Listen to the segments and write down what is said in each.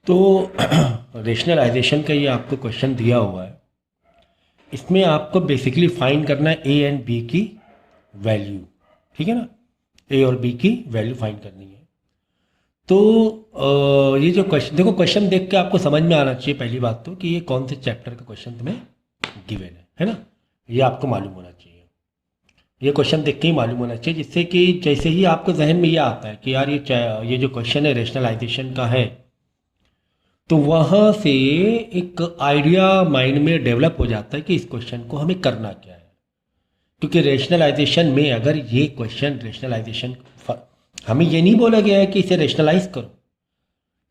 तो रेशनलाइजेशन का ये आपको क्वेश्चन दिया हुआ है। इसमें आपको बेसिकली फाइंड करना है ए एंड बी की वैल्यू, ठीक है ना। ए और बी की वैल्यू फाइंड करनी है। तो ये जो क्वेश्चन देखो, क्वेश्चन देख के आपको समझ में आना चाहिए पहली बात तो कि ये कौन से चैप्टर का क्वेश्चन तुम्हें गिवन है ना। ये आपको मालूम होना चाहिए, ये क्वेश्चन देख के ही मालूम होना चाहिए, जिससे कि जैसे ही आपको जहन में ये आता है कि यार ये जो क्वेश्चन है रेशनलाइजेशन का है, तो वहाँ से एक आइडिया माइंड में डेवलप हो जाता है कि इस क्वेश्चन को हमें करना क्या है। क्योंकि रेशनलाइजेशन में अगर ये क्वेश्चन रेशनलाइजेशन, हमें ये नहीं बोला गया है कि इसे रेशनलाइज करो।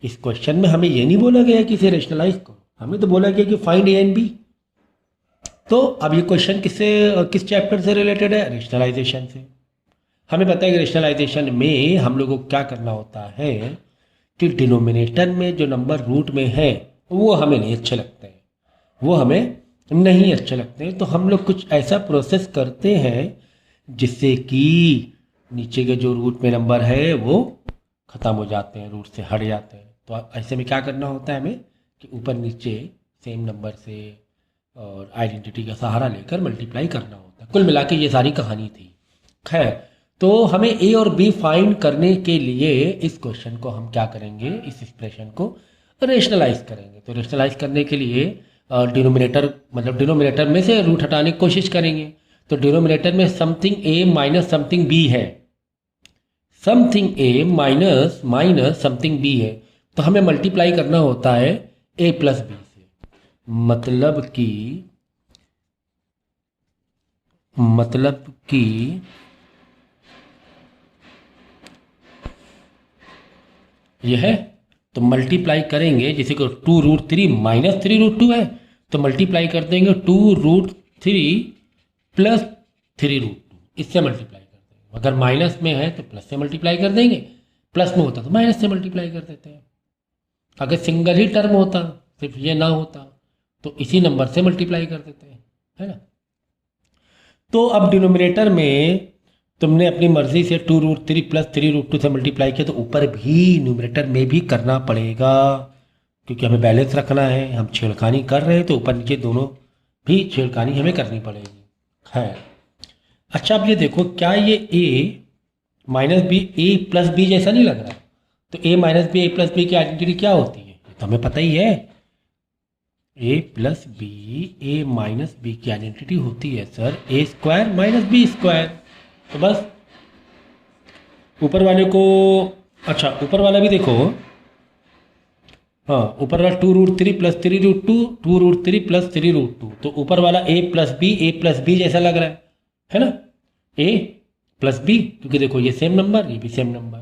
इस क्वेश्चन में हमें ये नहीं बोला गया है कि इसे रेशनलाइज करो, हमें तो बोला गया कि फाइंड ए एंड बी। तो अब ये क्वेश्चन किस चैप्टर से रिलेटेड है? रेशनलाइजेशन से। हमें पता है कि रेशनलाइजेशन में हम लोगों को क्या करना होता है कि डिनोमिनेटर में जो नंबर रूट में है वो हमें नहीं अच्छे लगते हैं, वो हमें नहीं अच्छे लगते हैं। तो हम लोग कुछ ऐसा प्रोसेस करते हैं जिससे कि नीचे के जो रूट में नंबर है वो ख़त्म हो जाते हैं, रूट से हट जाते हैं। तो ऐसे में क्या करना होता है हमें कि ऊपर नीचे सेम नंबर से और आइडेंटिटी का सहारा लेकर मल्टीप्लाई करना होता है। कुल मिला के ये सारी कहानी थी। खैर, तो हमें ए और बी फाइंड करने के लिए इस क्वेश्चन को हम क्या करेंगे, इस एक्सप्रेशन को रेशनलाइज करेंगे। तो रेशनलाइज करने के लिए डिनोमिनेटर मतलब डिनोमिनेटर में से रूट हटाने की कोशिश करेंगे। तो डिनोमिनेटर में समथिंग ए माइनस समथिंग बी है, समथिंग ए माइनस माइनस समथिंग बी है। तो हमें मल्टीप्लाई करना होता है ए प्लस बी से, मतलब कि यह है। तो मल्टीप्लाई करेंगे, जैसे कि 2√3 माइनस 3√2 है तो मल्टीप्लाई कर देंगे 2√3 प्लस 3√2, इससे मल्टीप्लाई कर देंगे। अगर माइनस में है तो प्लस से मल्टीप्लाई कर देंगे, प्लस में होता तो माइनस से मल्टीप्लाई कर देते हैं। अगर सिंगल ही टर्म होता, सिर्फ ये ना होता, तो इसी नंबर से मल्टीप्लाई कर देते हैं, है ना। तो अब डिनोमिनेटर में तुमने अपनी मर्जी से 2√3 प्लस 3√2 से मल्टीप्लाई किया, तो ऊपर भी न्यूमरेटर में भी करना पड़ेगा, क्योंकि हमें बैलेंस रखना है। हम छेड़खानी कर रहे हैं तो ऊपर नीचे दोनों भी छेड़खानी हमें करनी पड़ेगी। खैर, अच्छा अब ये देखो, क्या ये ए माइनस बी ए प्लस बी जैसा नहीं लग रहा? तो ए माइनस बी ए प्लस बी की आइडेंटिटी क्या होती है, ये तो हमें पता ही है। ए प्लस बी ए माइनस बी की आइडेंटिटी होती है सर ए स्क्वायर माइनस बी स्क्वायर। तो बस ऊपर वाले को, अच्छा ऊपर वाला भी देखो, हाँ ऊपर वाला 2√3 प्लस 3√2, 2√3 प्लस 3√2, तो ऊपर वाला ए प्लस बी जैसा लग रहा है ना। ए प्लस बी, क्योंकि देखो ये सेम नंबर ये भी सेम नंबर,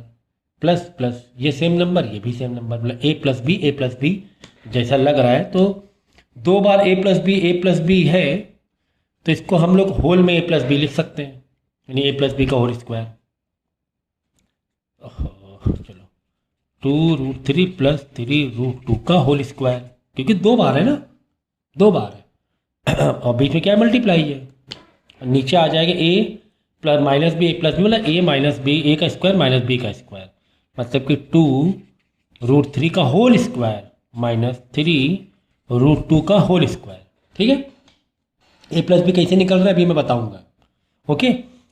प्लस प्लस ये सेम नंबर ये भी सेम नंबर, मतलब ए प्लस बी जैसा लग रहा है। तो दो बार ए प्लस बी है, तो इसको हम लोग होल में ए प्लस बी लिख सकते हैं, यानी ए प्लस बी का होल स्क्वायर। चलो 2√3 प्लस 3√2 का होल स्क्वायर, क्योंकि दो बार है ना, दो बार है और बीच में क्या मल्टीप्लाई है, नीचे आ जाएगा ए प्लस माइनस बी ए प्लस बी, मतलब ए माइनस बी ए का स्क्वायर माइनस बी का स्क्वायर, मतलब कि 2√3 का होल स्क्वायर माइनस 3√2 का होल स्क्वायर। ठीक है, ए प्लस बी कैसे निकल रहा है अभी मैं बताऊंगा। ओके,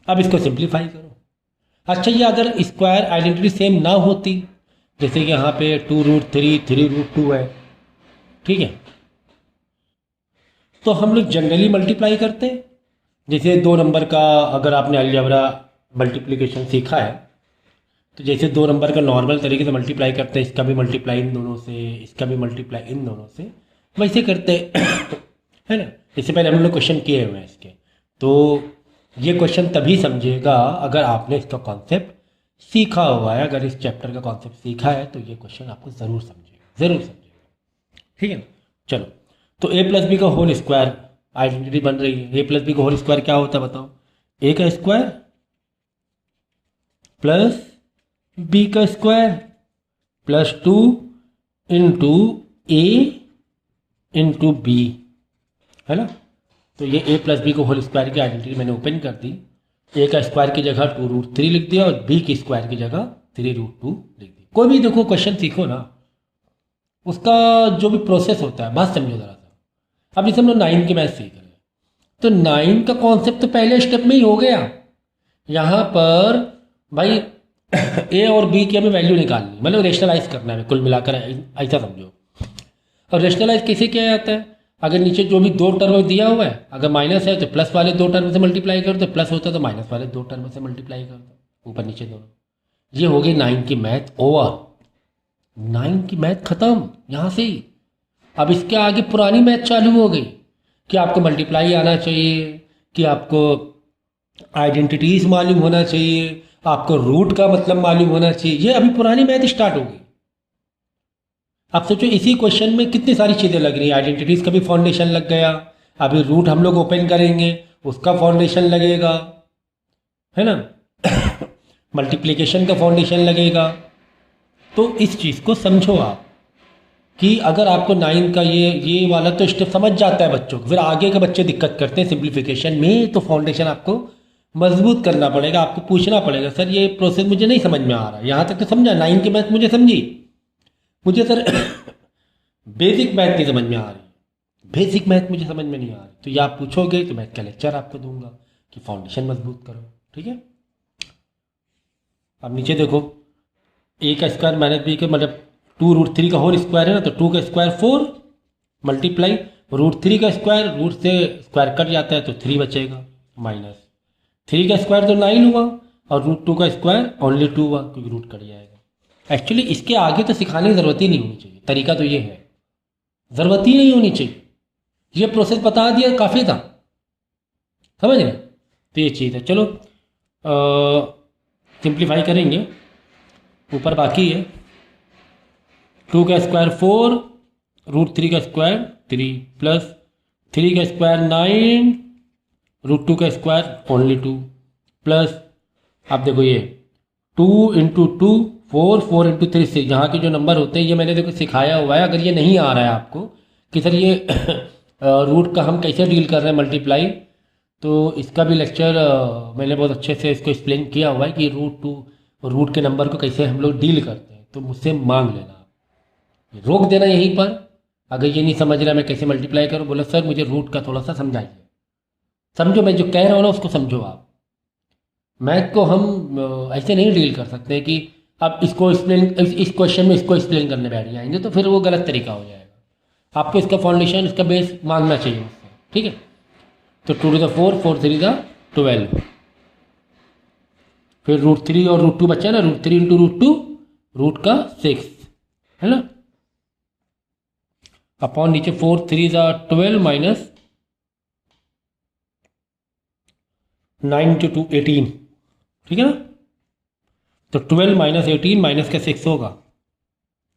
अब इसको सिंप्लीफाई करो। अच्छा, ये अगर स्क्वायर आइडेंटिटी सेम ना होती, जैसे कि यहाँ पे 2√3 3√2 है, ठीक है, तो हम लोग जनरली मल्टीप्लाई करते हैं। जैसे दो नंबर का अगर आपने अलजेब्रा मल्टीप्लिकेशन सीखा है, तो जैसे दो नंबर का नॉर्मल तरीके से मल्टीप्लाई करते हैं, इसका भी मल्टीप्लाई इन दोनों से, इसका भी मल्टीप्लाई इन दोनों से, वैसे करते है ना। इससे पहले हम लोग क्वेश्चन किए हुए हैं इसके। तो ये क्वेश्चन तभी समझेगा अगर आपने इसका कॉन्सेप्ट सीखा हुआ है। अगर इस चैप्टर का कॉन्सेप्ट सीखा है तो ये क्वेश्चन आपको ज़रूर समझेगा। ठीक है ना। चलो, तो ए प्लस बी का होल स्क्वायर आइडेंटिटी बन रही है। ए प्लस बी का होल स्क्वायर क्या होता है बताओ? ए का स्क्वायर प्लस बी का स्क्वायर प्लस 2 इंटू ए इंटू बी, है ना। तो ये ए प्लस बी को होल स्क्वायर की आइडेंटिटी मैंने ओपन कर दी। ए का स्क्वायर की जगह 2√3 लिख दिया और बी की स्क्वायर की जगह 3√2 लिख दिया। कोई भी देखो क्वेश्चन सीखो ना, उसका जो भी प्रोसेस होता है, बात समझो ज़रा सा। अब जैसे हम लोग 9 के मैथ सीख रहे हैं, तो 9 का कॉन्सेप्ट तो पहले स्टेप में ही हो गया। यहाँ पर भाई ए और बी की हमें वैल्यू निकालनी, मतलब रेशनलाइज करना है कुल मिलाकर, ऐसा समझो। और रेशनलाइज कैसे किया जाता है, अगर नीचे जो भी दो टर्म दिया हुआ है, अगर माइनस है तो प्लस वाले दो टर्म से मल्टीप्लाई कर दो, प्लस होता है तो माइनस वाले दो टर्म से मल्टीप्लाई कर दो, ऊपर नीचे दोनों। ये हो गई 9 की मैथ ओवर, 9 की मैथ खत्म यहाँ से ही। अब इसके आगे पुरानी मैथ चालू हो गई कि आपको मल्टीप्लाई आना चाहिए, कि आपको आइडेंटिटीज मालूम होना चाहिए, आपको रूट का मतलब मालूम होना चाहिए। ये अभी पुरानी मैथ स्टार्ट हो गई। आप सोचो इसी क्वेश्चन में कितनी सारी चीज़ें लग रही हैं, आइडेंटिटीज का भी फाउंडेशन लग गया, अभी रूट हम लोग ओपन करेंगे उसका फाउंडेशन लगेगा, है ना मल्टीप्लिकेशन का फाउंडेशन लगेगा। तो इस चीज़ को समझो आप कि अगर आपको 9 का ये वाला तो स्टेप समझ जाता है बच्चों को, फिर आगे के बच्चे दिक्कत करते हैं सिंप्लीफिकेशन में, तो फाउंडेशन आपको मजबूत करना पड़ेगा। आपको पूछना पड़ेगा सर ये प्रोसेस मुझे नहीं समझ में आ रहा, यहाँ तक तो समझा, 9 की मैथ मुझे समझी, मुझे सर बेसिक मैथ नहीं समझ में आ रही, बेसिक मैथ मुझे समझ में नहीं आ रही। तो ये आप पूछोगे तो मैथ का लेक्चर आपको दूंगा कि फाउंडेशन मजबूत करो, ठीक है। अब नीचे देखो, ए का स्क्वायर माइनस बी का मतलब 2√3 का होल स्क्वायर है ना, तो 2 का स्क्वायर 4 मल्टीप्लाई √3 का स्क्वायर, रूट से स्क्वायर कट जाता है तो 3 बचेगा, माइनस 3 का स्क्वायर तो 9 हुआ, और √2 का स्क्वायर ओनली 2 हुआ क्योंकि रूट कट जाएगा। एक्चुअली इसके आगे तो सिखाने की ज़रूरत ही नहीं होनी चाहिए, तरीका तो ये है, ज़रूरत ही नहीं होनी चाहिए, ये प्रोसेस बता दिया काफ़ी था, समझ रहे। तो ये चीज़ है। चलो सिंप्लीफाई करेंगे, ऊपर बाकी है 2 का स्क्वायर 4, √3 का स्क्वायर 3, प्लस 3 का स्क्वायर 9, √2 का स्क्वायर ओनली 2, प्लस आप देखो ये 2 × 2 4, 4 × 3 6, यहाँ के जो नंबर होते हैं ये मैंने देखो सिखाया हुआ है। अगर ये नहीं आ रहा है आपको कि सर ये रूट का हम कैसे डील कर रहे हैं मल्टीप्लाई, तो इसका भी लेक्चर मैंने बहुत अच्छे से इसको एक्सप्लेन किया हुआ है कि रूट के नंबर को कैसे हम लोग डील करते हैं, तो मुझसे मांग लेना, रोक देना यहीं पर। अगर ये नहीं समझ रहा मैं कैसे मल्टीप्लाई करूँ, बोला सर मुझे रूट का थोड़ा सा समझाइए, समझो मैं जो कह रहा हूँ ना उसको समझो आप। मैथ को हम ऐसे नहीं डील कर सकते कि आप इसको एक्सप्लेन, इस क्वेश्चन में इसको एक्सप्लेन करने बैठ जाएंगे तो फिर वो गलत तरीका हो जाएगा। आपको इसका फाउंडेशन, इसका बेस मांगना चाहिए मुझसे, ठीक है। तो 2 to the 4, 4 3 the 12, फिर √3 और √2 बचा ना, √3 × √2 रूट का 6, है ना, अपॉन नीचे 4 3 the 12 माइनस 9 × 2 18, ठीक है ना। तो 12 माइनस 18 माइनस का 6 होगा,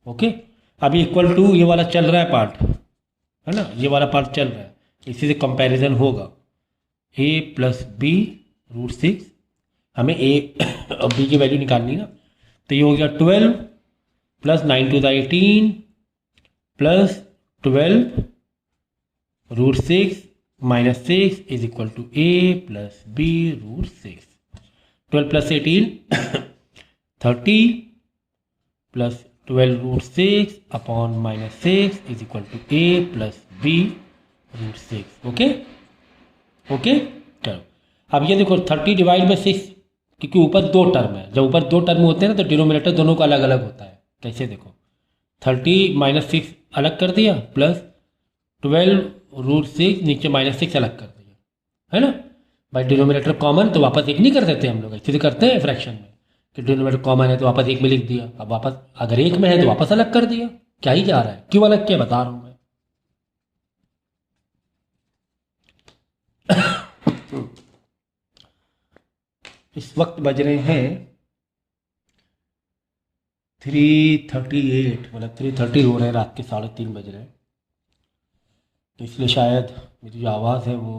ओके। अभी इक्वल टू ये वाला चल रहा है पार्ट, है ना, ये वाला पार्ट चल रहा है, इसी से कंपैरिजन होगा a + b √6, हमें a और b की वैल्यू निकालनी ना, तो ये हो गया 12 + 9 × 18 plus 12 √6 minus 6 is equal to a + b √6। 12 + 18 30 plus 12 √6 upon -6 is equal to a + b √6, okay okay. चलो अब ये देखो 30 डिवाइड बाई 6, क्योंकि ऊपर दो टर्म है, जब ऊपर दो टर्म होते हैं ना तो डिनोमिनेटर दोनों का अलग अलग होता है। कैसे देखो 30 - 6 अलग कर दिया, प्लस 12 √6 नीचे -6 अलग कर दिया, है ना। भाई डिनोमिनेटर कॉमन तो वापस एक नहीं कर देते हम लोग, ऐसे करते हैं फ्रैक्शन में कि डिनोमिनेटर कॉमन है तो वापस एक में लिख दिया, अब वापस अगर एक में है तो वापस अलग कर दिया। क्या ही जा रहा है, क्यों अलग किया बता रहा हूं मैं। इस वक्त बज रहे हैं 3:38, मतलब 3:30 हो रहे हैं, रात के 3:30 बज रहे हैं, तो इसलिए शायद मेरी जो आवाज़ है वो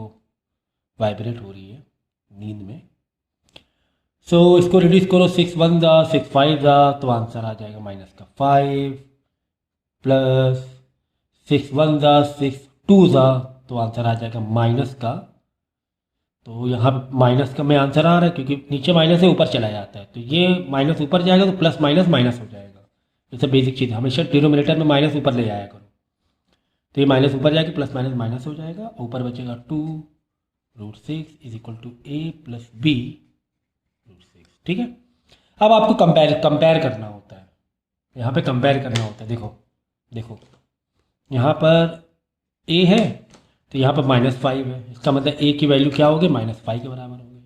वाइब्रेट हो रही है नींद में। सो इसको रिड्यूस करो, 6 1 दा 6 5 दा, तो आंसर आ जाएगा -5, प्लस 6 1 दा 6 2 दा, तो आंसर आ जाएगा माइनस का। तो यहाँ माइनस का में आंसर आ रहा है क्योंकि नीचे माइनस है ऊपर चला जाता है, तो ये माइनस ऊपर जाएगा तो प्लस माइनस माइनस हो जाएगा, जैसे बेसिक चीज़, हमेशा डिनोमिनेटर में माइनस ऊपर ले आया करो, तो ये माइनस ऊपर जाएगा, प्लस माइनस माइनस हो जाएगा, ऊपर बचेगा 2√6 is equal to a plus b √6। ठीक है, अब आपको कंपेयर करना होता है, यहाँ पे कंपेयर करना होता है। देखो देखो यहाँ पर a है तो यहाँ पर -5 है, इसका मतलब a की वैल्यू क्या होगी, -5 के बराबर होगी।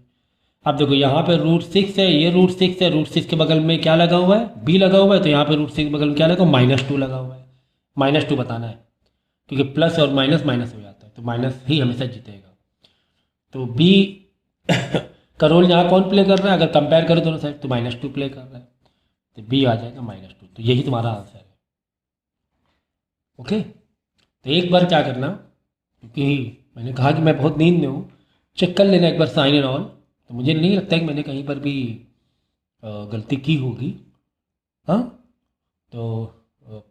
अब देखो यहाँ पे √6 है, ये √6 है, √6 के बगल में क्या लगा हुआ है, b लगा हुआ है, तो यहाँ पे √6 के बगल में क्या लगा, -2 लगा हुआ है। -2 बताना है, क्योंकि प्लस और माइनस माइनस हो जाता है, तो माइनस ही हमेशा जीतेगा। तो b का रोल यहाँ कौन प्ले कर रहा है, अगर कंपेयर करो दोनों साइड तो -2 प्ले कर रहा है, तो b आ जाएगा -2। तो यही तुम्हारा आंसर है। ओके, तो एक बार क्या करना, क्योंकि मैंने कहा कि मैं बहुत नींद में हूँ, चेक कर लेना एक बार साइन एंड ऑल। तो मुझे नहीं लगता है कि मैंने कहीं पर भी गलती की होगी। हाँ, तो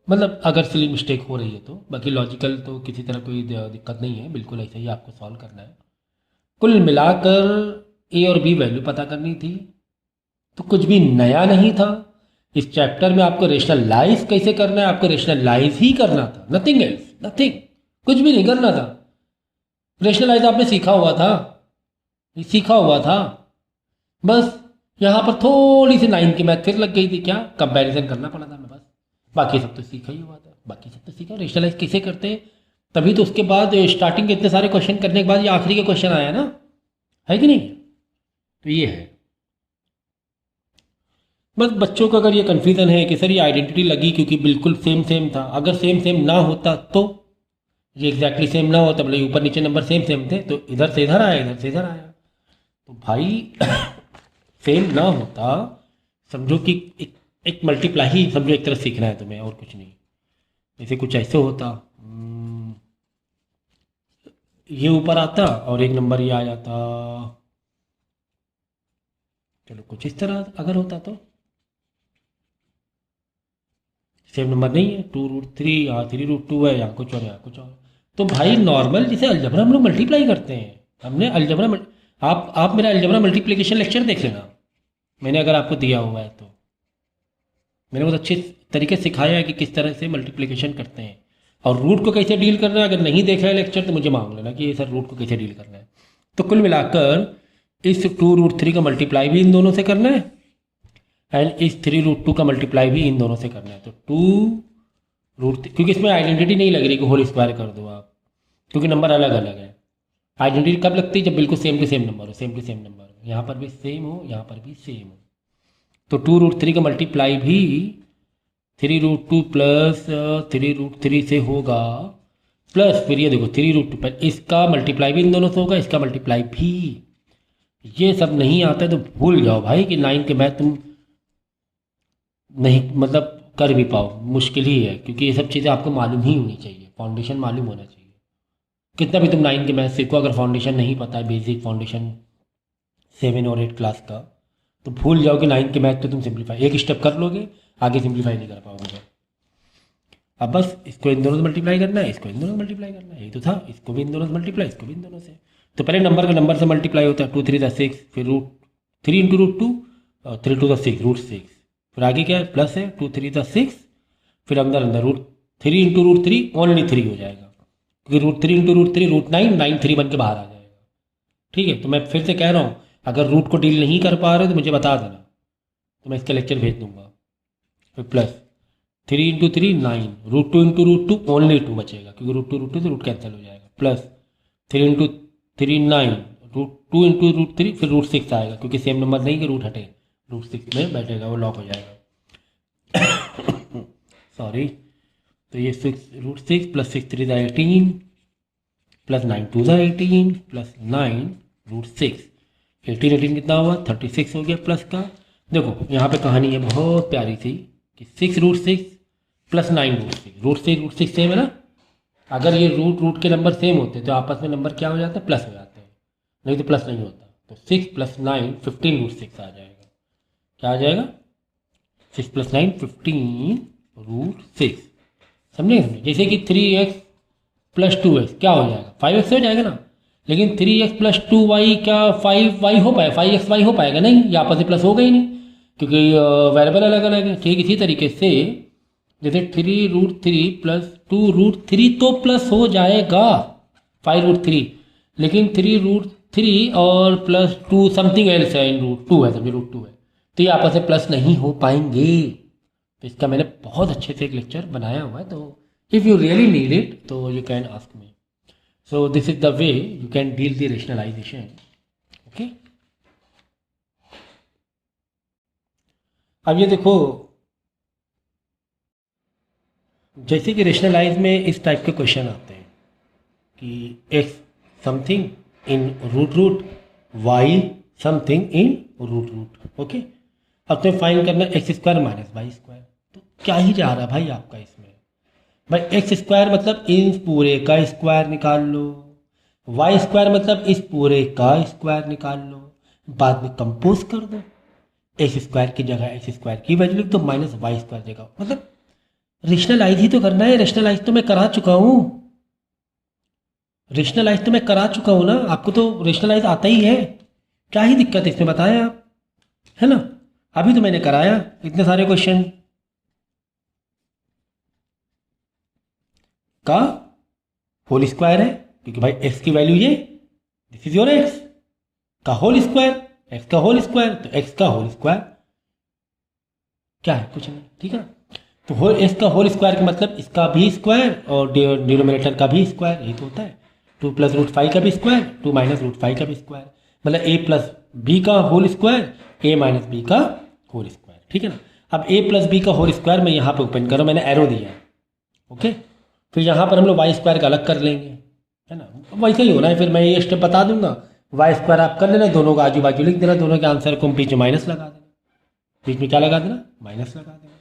मतलब अगर सिली मिस्टेक हो रही है तो, बाकी लॉजिकल तो किसी तरह कोई दिक्कत नहीं है, बिल्कुल ऐसा ही आपको सॉल्व करना है। कुल मिलाकर ए और बी वैल्यू पता करनी थी, तो कुछ भी नया नहीं था इस चैप्टर में। आपको रेशनलाइज कैसे करना है, आपको रेशनलाइज ही करना था, नथिंग एल्स, नथिंग, कुछ भी नहीं करना था। रेशनलाइज आपने सीखा हुआ था, सीखा हुआ था, बस यहाँ पर थोड़ी सी 9 की मैथ फिर लग गई थी, क्या कंपैरिजन करना पड़ा था हमें, बस बाकी सब तो सीखा ही हुआ था, बाकी सब तो सीखा। रेशनलाइज कैसे करते हैं, तभी तो उसके बाद स्टार्टिंग के इतने सारे क्वेश्चन करने के बाद ये आखिरी का क्वेश्चन आया ना, है कि नहीं। तो ये है, बस बच्चों को अगर ये कन्फ्यूज़न है कि सर ये आइडेंटिटी लगी क्योंकि बिल्कुल सेम सेम था, अगर सेम सेम ना होता तो, ये एग्जैक्टली सेम ना होता, मतलब ऊपर नीचे नंबर सेम सेम थे, तो इधर से इधर आया, इधर से इधर आया, तो भाई सेम ना होता, समझो कि एक मल्टीप्लाई ही समझो, एक तरह सीखना है तुम्हें और कुछ नहीं। जैसे कुछ ऐसे होता, ये ऊपर आता और एक नंबर ये आ जाता, चलो कुछ इस तरह अगर होता तो सेम नंबर नहीं है, 2√3 यहाँ 3√2 है, यहाँ कुछ और यहाँ कुछ और। तो भाई नॉर्मल जैसे अलजबरा हम लोग मल्टीप्लाई करते हैं, हमने अलजबरा आप मेरा अलजबरा मल्टीप्लिकेशन लेक्चर देख लेना, मैंने अगर आपको दिया हुआ है तो मैंने बहुत अच्छे तरीके से सिखाया है कि किस तरह से मल्टीप्लिकेशन करते हैं और रूट को कैसे डील करना है। अगर नहीं देखा है लेक्चर तो मुझे मांग लेना कि ये सर रूट को कैसे डील करना है। तो कुल मिलाकर इस 2√3 का मल्टीप्लाई भी इन दोनों से करना है एंड इस 3√2 का मल्टीप्लाई भी इन दोनों से करना है। तो 2√3, क्योंकि इसमें आइडेंटिटी नहीं लग रही कि होल स्क्वायर कर दो आप, क्योंकि नंबर अलग अलग है। आइडेंटिटी कब लगती है, जब बिल्कुल सेम टू सेम नंबर हो, सेम टू सेम नंबर हो, यहाँ पर भी सेम हो, यहाँ पर भी सेम हो। तो 2√3 का मल्टीप्लाई भी 3√2 प्लस 3√3 से होगा, प्लस फिर ये देखो 3√2 पर इसका मल्टीप्लाई भी इन दोनों से होगा, इसका मल्टीप्लाई भी। ये सब नहीं आता है तो भूल जाओ भाई कि 9 के मैथ तुम नहीं मतलब कर भी पाओ, मुश्किल ही है, क्योंकि ये सब चीज़ें आपको मालूम ही होनी चाहिए, फाउंडेशन मालूम होना चाहिए। कितना भी तुम 9 के मैथ सीखो, अगर फाउंडेशन नहीं पता है, बेसिक फाउंडेशन 7 और 8 क्लास का, तो भूल जाओ कि 9 के मैथ तो तुम सिंप्लीफाई एक स्टेप कर लोगे, आगे सिंप्लीफाई नहीं कर पाओगे। अब बस इसको इन दोनों से मल्टीप्लाई करना है, इसको इन दोनों से मल्टीप्लाई करना है, यही तो था। इसको भी इन दोनों से मल्टीप्लाई, इसको भी इन दोनों से। तो पहले नंबर का नंबर से मल्टीप्लाई होता है, 2 3 6, फिर √3 × √2 और 3 2 6 √6, फिर आगे क्या है, प्लस है 2 3 6, फिर अंदर अंदर √3 × √3 ओनली 3 हो जाएगा, क्योंकि √3 × √3 √9, 9 3 बन के बाहर आ जाएगा। ठीक है, तो मैं फिर से कह रहा हूँ, अगर रूट को डील नहीं कर पा रहे तो मुझे बता देना, तो मैं इसका लेक्चर भेज दूंगा। फिर प्लस 3 × 3 9, √2 × √2 ओनली 2 बचेगा, क्योंकि √2 से रूट कैंसिल हो जाएगा, प्लस 3 × 3 9, √2 × √3, फिर √6 आएगा, क्योंकि सेम नंबर नहीं कि रूट हटे, √6 में बैठेगा, वो लॉक हो जाएगा। सॉरी, तो ये 6 प्लस 6 3 18 प्लस 9 2 18 प्लस 9 √6, 18 कितना हुआ, 36 हो गया प्लस का। देखो यहाँ पे कहानी है बहुत प्यारी सी कि 6√6 प्लस 9 √6 सेम है ना। अगर ये रूट के नंबर सेम होते तो आपस में नंबर क्या हो जाता है, प्लस हो जाते हैं, नहीं तो प्लस नहीं होता। तो 6 + 9 15 √6 आ जाएगा, क्या आ जाएगा, 6 + 9 15 √6। समझे, जैसे कि 3x + 2x क्या हो जाएगा, 5x हो जाएगा ना। लेकिन 3x + 2y क्या 5y हो पाएगा, 5xy हो पाएगा नहीं, ये आपस में प्लस होगा ही नहीं, क्योंकि वेरिएबल अलग अलग है। ठीक इसी तरीके से जैसे 3√3 प्लस 2√3 तो प्लस हो जाएगा 5√3, लेकिन 3√3 और प्लस 2 समथिंग एल्स है इन √2 है, समझो √2 है, तो ये आपस में प्लस नहीं हो पाएंगे। तो इसका मैंने बहुत अच्छे से एक लेक्चर बनाया हुआ है, तो if you really need it तो you can ask me. So this is the way you can deal the rationalisation. Okay, अब ये देखो, जैसे कि रेशनलाइज में इस टाइप के क्वेश्चन आते हैं कि x something in root root, y something in root root. Okay, अब तुम्हें फाइंड करना x square minus y square. तो क्या ही जा रहा है भाई आपका इसमें, भाई एक्स स्क्वायर मतलब इस पूरे का स्क्वायर निकाल लो, वाई स्क्वायर मतलब इस पूरे का स्क्वायर निकाल लो, बाद में कंपोज कर दो, एक्स स्क्वायर की जगह एक्स स्क्वायर की वैल्यू लिख दो माइनस वाई स्क्वायर देगा। मतलब रेशनलाइज ही तो करना है, रेशनलाइज तो मैं करा चुका हूँ, रेशनलाइज तो मैं करा चुका हूँ ना, आपको तो रेशनलाइज आता ही है, क्या ही दिक्कत है इसमें बताएं आप, है ना। अभी तो मैंने कराया इतने सारे क्वेश्चन का होल स्क्वायर है, क्योंकि भाई एक्स की वैल्यू ये, दिस इज योर एक्स का होल स्क्वायर, एक्स का होल स्क्वायर, तो एक्स का होल स्क्वायर क्या है, कुछ नहीं, ठीक है। तो होल एक्स का होल स्क्वायर का मतलब इसका भी स्क्वायर और डिनोमिनेटर का भी स्क्वायर, यही तो होता है। 2 प्लस √5 का भी स्क्वायर, 2 माइनस √5 का भी स्क्वायर, मतलब a प्लस बी का whole square, a minus b का होल स्क्वायर, ठीक है ना। अब a प्लस बी का होल स्क्वायर मैं यहाँ पे ओपन करो, मैंने एरो दिया है, ओके। फिर यहाँ पर हम लोग वाई स्क्वायर का अलग कर लेंगे, है ना, वैसे ही होना है। फिर मैं ये स्टेप बता दूंगा, वाई स्क्वायर आप कर लेना, दोनों का आजू बाजू लिख देना, दोनों के आंसर को बीच में माइनस लगा देना, बीच में क्या लगा देना, माइनस लगा देना।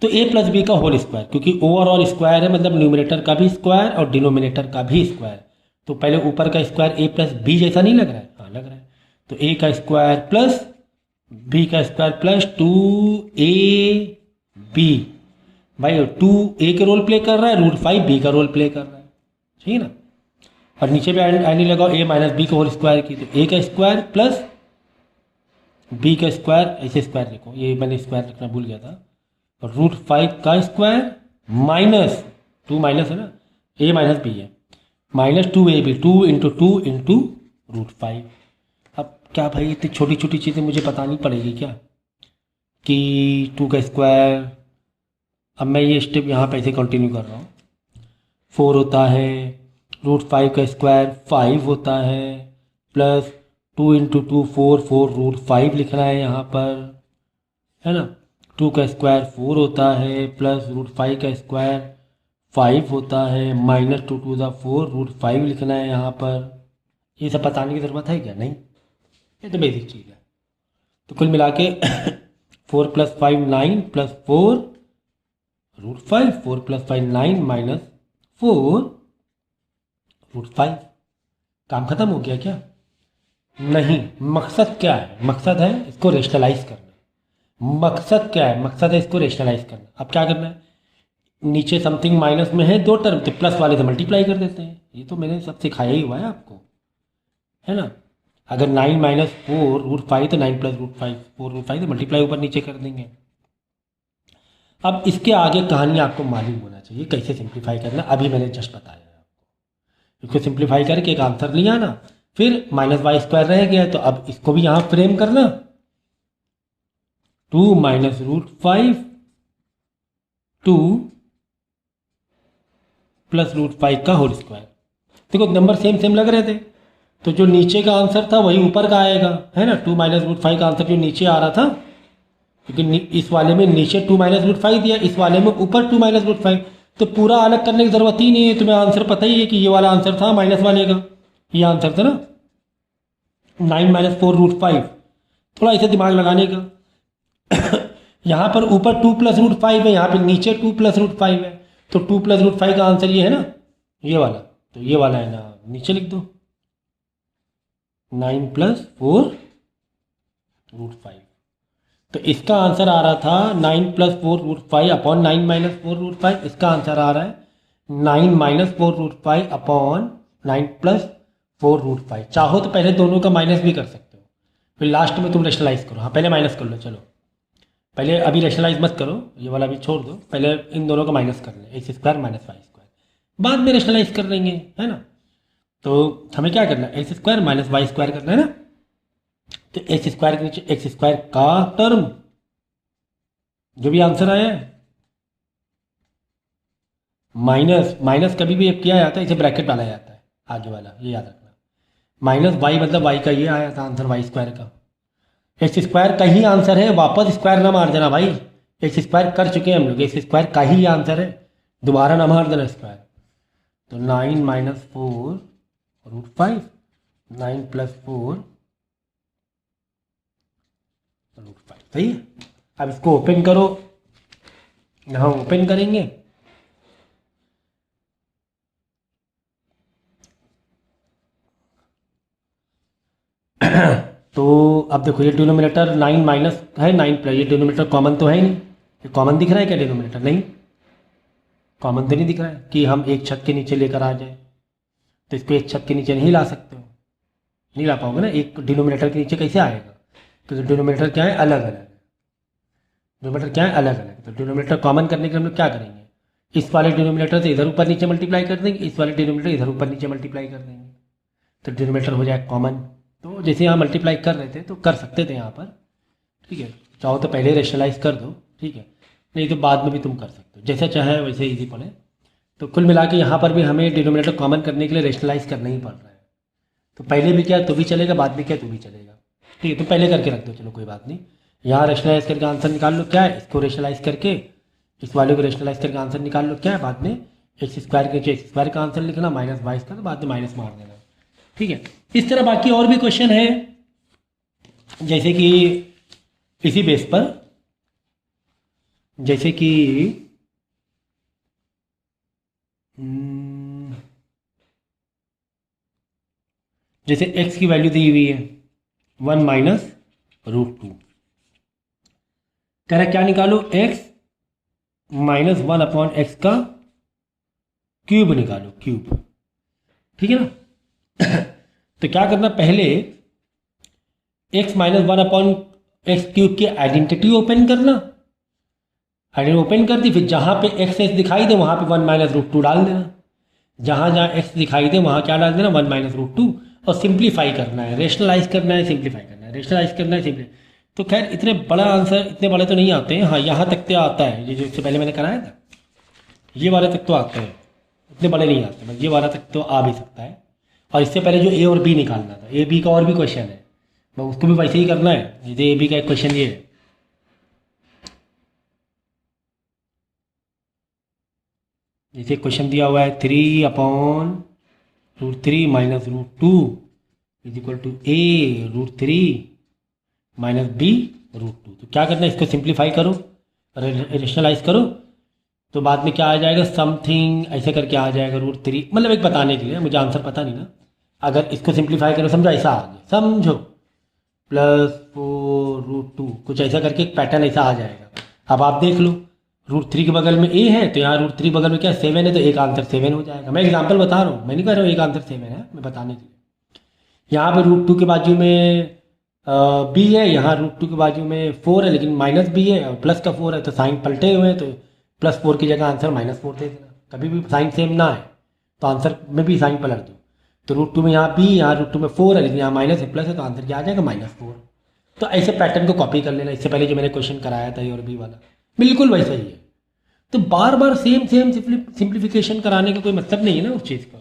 तो a प्लस बी का होल स्क्वायर, क्योंकि ओवरऑल स्क्वायर है, मतलब न्यूमिनेटर का भी स्क्वायर और डिनोमिनेटर का भी स्क्वायर, तो पहले ऊपर का स्क्वायर a प्लस बी जैसा नहीं लग रहा है, हाँ लग रहा है। तो a का स्क्वायर प्लस b का स्क्वायर प्लस 2ab, भाई 2a के रोल प्ले कर रहा है, √5 b का रोल प्ले कर रहा है, ठीक है ना। और नीचे भी आईनी लगाओ a माइनस बी का होल स्क्वायर की, तो a का स्क्वायर प्लस b का स्क्वायर, ऐसे स्क्वायर लिखो, ये मैंने स्क्वायर लिखना भूल गया था, √5 का स्क्वायर माइनस 2 माइनस है ना, a माइनस बी है, माइनस 2ab, 2 इंटू 2 इंटू √5। अब क्या भाई इतनी छोटी छोटी चीज़ें मुझे बतानी पड़ेगी क्या, कि 2 का स्क्वायर, अब मैं ये स्टेप यहाँ पे ऐसे कंटिन्यू कर रहा हूँ, 4 होता है, √5 का स्क्वायर 5 होता है, प्लस 2 इंटू 2 4, 4 √5 लिखना है यहाँ पर, है ना। 2 का स्क्वायर 4 होता है, प्लस √5 का स्क्वायर 5 होता है, माइनस 2 टू द 4 √5 लिखना है यहाँ पर। ये सब बताने की ज़रूरत है क्या, नहीं, ये तो बेसिक चीज़ है। तो कुल मिला के 4 प्लस 5 9 प्लस 4 √5, 4 प्लस 5 9 माइनस 4 √5। काम खत्म हो गया क्या, नहीं। मकसद क्या है, मकसद है इसको रेशनलाइज करना, मकसद क्या है, मकसद है इसको रेशनलाइज करना। अब क्या करना है, नीचे समथिंग माइनस में है दो टर्म, तो प्लस वाले से मल्टीप्लाई कर देते हैं, ये तो मैंने सब सिखाया ही हुआ है आपको, है ना। अगर 9 माइनस 4 √5 तो 9 प्लस √5 4 √5 से मल्टीप्लाई ऊपर नीचे कर देंगे। अब इसके आगे कहानी आपको मालूम होना चाहिए कैसे सिंप्लीफाई करना, अभी मैंने जस्ट बताया है आपको। इसको सिंप्लीफाई करके एक आंसर लिया ना, फिर माइनस वाई स्क्वायर रह गया, तो अब इसको भी यहाँ फ्रेम करना, 2 माइनस √5 2 प्लस √5 का होल स्क्वायर। देखो नंबर सेम सेम लग रहे थे, तो जो नीचे का आंसर था वही ऊपर का आएगा, है ना। 2 माइनस √5 का आंसर जो नीचे आ रहा था, क्योंकि इस वाले में नीचे 2 माइनस √5 दिया, इस वाले में ऊपर 2 माइनस √5, तो पूरा अलग करने की ज़रूरत ही नहीं है, तुम्हें आंसर पता ही है कि ये वाला आंसर था माइनस वाले का, ये आंसर था ना 9 माइनस 4 √5। थोड़ा इसे दिमाग लगाने का यहाँ पर ऊपर 2 प्लस √5 है, यहाँ पे नीचे 2 प्लस √5 है, तो 2 प्लस √5 का आंसर ये है ना, ये वाला, तो ये वाला है ना, नीचे लिख दो 9 प्लस 4 √5। तो इसका आंसर आ रहा था 9 प्लस 4 √5 अपॉन 9 माइनस 4 √5, इसका आंसर आ रहा है 9 माइनस 4 √5 अपॉन 9 प्लस 4 √5। चाहो तो पहले दोनों का माइनस भी कर सकते हो, फिर लास्ट में तुम रेशनलाइज करो, हाँ पहले माइनस कर लो, चलो पहले अभी रेशनलाइज मत करो, ये वाला अभी छोड़ दो, पहले इन दोनों का माइनस कर लें, x square minus y square, बाद में रेशनलाइज कर लेंगे, है ना। तो हमें क्या करना है, x square minus y square करना है ना। तो एक्स स्क्वायर के नीचे एक्स स्क्वायर का टर्म, जो भी आंसर आया है, माइनस माइनस कभी भी किया जाता है, इसे ब्रैकेट डाला जाता है आगे वाला, ये याद रखना। माइनस वाई मतलब वाई का ये आया था आंसर, वाई स्क्वायर का। एक्स स्क्वायर का ही आंसर है, वापस स्क्वायर ना मार देना भाई, एक्स स्क्वायर कर चुके हैं हम लोग, एक्स स्क्वायर का ही आंसर है, दोबारा ना मार देना स्क्वायर। तो 9 माइनस 4 रूट 5, 9 प्लस 4 रूट 5, सही है। अब इसको ओपन करो, यहाँ ओपन करेंगे, तो अब देखो ये डिनोमिनेटर 9 माइनस है 9 प्लस, ये डिनोमिनेटर कॉमन तो है ही नहीं, ये कॉमन दिख रहा है क्या डिनोमिनेटर, नहीं कॉमन तो नहीं दिख रहा है कि हम एक छत के नीचे लेकर आ जाए। तो इसको एक छत के नीचे नहीं ला सकते हो, नहीं ला पाओगे ना, एक डिनोमिनेटर के नीचे कैसे आएगा, क्योंकि डिनोमिनेटर क्या है, अलग अलग है, डिनोमिनेटर क्या है, अलग अलग। तो डिनोमिनेटर कॉमन करने के लिए हम लोग क्या करेंगे, इस वाले डिनोमिनेटर से इधर ऊपर नीचे मल्टीप्लाई कर देंगे, इस वाले डिनोमिनेटर इधर ऊपर नीचे मल्टीप्लाई कर देंगे, तो डिनोमिनेटर हो जाए कॉमन। तो जैसे यहाँ मल्टीप्लाई कर रहे थे तो कर सकते थे यहाँ पर, ठीक है, चाहो तो पहले रेशनलाइज कर दो, ठीक है, नहीं तो बाद में भी तुम कर सकते हो, जैसा चाहे वैसे इजी पड़े। तो कुल मिला के यहाँ पर भी हमें डिनोमिनेटर कॉमन करने के लिए रेशनलाइज करना ही पड़ रहा है। तो पहले भी क्या तो भी चलेगा, बाद में क्या तो भी चलेगा, ठीक है, तो पहले करके रख दो, चलो कोई बात नहीं। यहाँ रेशनलाइज करके आंसर निकाल लो, क्या है, इसको रेशनलाइज करके इस वाले को रेशनलाइज करके आंसर निकाल लो, क्या है, बाद में एक्स स्क्वायर के नीचे एक्स स्क्वायर का आंसर लिखना, माइनस वाई स्क्वायर, तो बाद में माइनस मार देना, ठीक है। इस तरह बाकी और भी क्वेश्चन है, जैसे कि इसी बेस पर, जैसे कि जैसे x की वैल्यू दी हुई है 1 माइनस रूट 2, कह रहा क्या निकालो, x माइनस 1 अपॉन एक्स का क्यूब निकालो, क्यूब, ठीक है ना। तो क्या करना, पहले x minus 1 upon x cube की आइडेंटिटी ओपन करना, आइडेंटिटी ओपन कर दी, फिर जहाँ पे एक्स एक्स दिखाई दे वहाँ पे 1 माइनस रूट 2 डाल देना, जहाँ जहाँ एक्स दिखाई दे वहाँ क्या डाल देना, 1 माइनस रूट 2, और सिंप्लीफाई करना है, रेशनलाइज करना है, सिंप्लीफाई करना है, रेशनलाइज करना है, सिंप्लीफाई। तो खैर इतने बड़ा आंसर, इतने बड़े तो नहीं आते हैं, हाँ यहाँ तक तो आता है, ये जो इससे पहले मैंने कराया था, ये वाले तक तो आते हैं, इतने बड़े नहीं आते, बस ये वाला तक तो आ भी सकता है। और इससे पहले जो ए और बी निकालना था, ए बी का और भी क्वेश्चन है, बस उसको भी वैसे ही करना है, जैसे ए बी का एक क्वेश्चन ये है, जैसे क्वेश्चन दिया हुआ है 3 upon root 3 minus root 2 is equal to a root 3 minus b root 2। तो क्या करना है, इसको सिंप्लीफाई करो, रेशनलाइज करो, तो बाद में क्या आ जाएगा, समथिंग ऐसे करके आ जाएगा रूट 3, मतलब एक बताने के लिए, मुझे आंसर पता नहीं ना, अगर इसको सिंप्लीफाई करो, समझो ऐसा आ गया, समझो प्लस 4 रूट 2, कुछ ऐसा करके एक पैटर्न ऐसा आ जाएगा। अब आप देख लो, रूट 3 के बगल में ए है, तो यहाँ रूट 3 बगल में क्या 7 है, तो एक आंसर 7 हो जाएगा। मैं एग्जांपल बता रहा हूँ, मैं नहीं कह रहा हूँ एक आंसर 7 है, मैं बताने के लिए। यहाँ पे रूट 2 के बाजू में बी है, यहाँ रूट 2 के बाजू में 4 है, लेकिन माइनस बी है और प्लस का 4 है, तो साइन पलटे हुए हैं, तो प्लस 4 की जगह आंसर माइनस 4 दे देना। कभी भी साइन सेम ना है तो आंसर में भी साइन पलट दो, तो रूट 2 में यहाँ बी, यहाँ रूट 2 में 4 है, लेकिन यहाँ माइनस है प्लस है, तो आंसर क्या आ जाएगा, -4। तो ऐसे पैटर्न को कॉपी कर लेना, इससे पहले जो मैंने क्वेश्चन कराया था ए और बी वाला, बिल्कुल वैसा ही है। तो बार बार सेम सिंप्लीफिकेशन कराने का कोई मतलब नहीं है ना उस चीज़ का,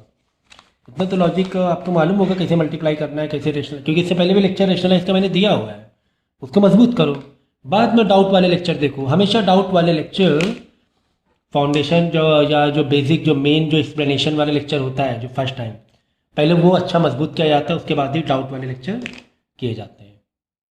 इतना तो लॉजिक आपको मालूम होगा कैसे मल्टीप्लाई करना है, कैसे रेशनल, क्योंकि इससे पहले भी लेक्चर रेशनलाइज का मैंने दिया हुआ है, उसको मजबूत करो, बाद में डाउट वाले लेक्चर देखो। हमेशा डाउट वाले लेक्चर, फाउंडेशन जो या जो बेसिक जो मेन जो एक्सप्लेनेशन वाले लेक्चर होता है जो फर्स्ट टाइम, पहले वो अच्छा मजबूत किया जाता है, उसके बाद ही डाउट वाले लेक्चर किए जाते हैं।